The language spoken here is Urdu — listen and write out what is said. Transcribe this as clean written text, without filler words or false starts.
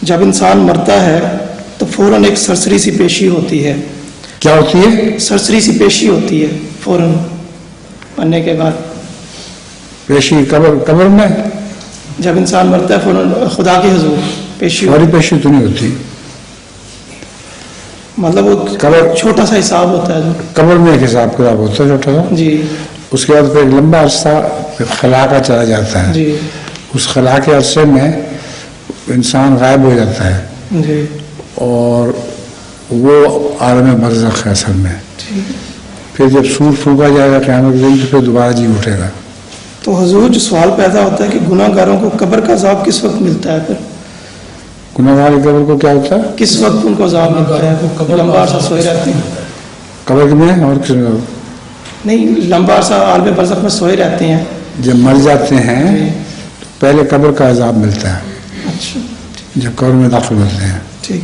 جب انسان مرتا ہے تو فوراً ایک سرسری سی پیشی ہوتی ہے. کیا ہوتی ہے؟ سرسری سی پیشی ہوتی ہے فوراً مرنے کے بعد. پیشی قبر میں جب انسان مرتا ہے فوراً خدا کے حضور پیشی فوری پیشی تو نہیں ہوتی. مطلب وہ قبر چھوٹا سا حساب ہوتا ہے جو قبر میں ایک حساب کتاب ہوتا ہے چھوٹا سا. جی اس کے بعد پھر ایک لمبا عرصہ خلا کا چلا جاتا ہے. جی اس خلا کے عرصے میں انسان غائب ہو جاتا ہے جی اور وہ عالم برزخ ہے اصل میں. ٹھیک. پھر جب سور پھونکا جائے گا قیامت کے دن تو پھر دوبارہ جی اٹھے گا. تو حضور جو سوال پیدا ہوتا ہے کہ گناہ گاروں کو قبر کا عذاب کس وقت ملتا ہے؟ پھر گناہ گار کی قبر کو کیا ہوتا ہے؟ کس وقت ان کو عذاب ملتا ہے؟ لمبا عرصہ سوئے رہتے ہیں. قبر میں اور کس میں؟ نہیں، لمبا عرصہ عالم برزخ میں سوئے رہتے ہیں. جب مر جاتے ہیں تو پہلے قبر کا عذاب ملتا ہے اچھا جب قبر میں داخل ہوتے ہیں. ٹھیک.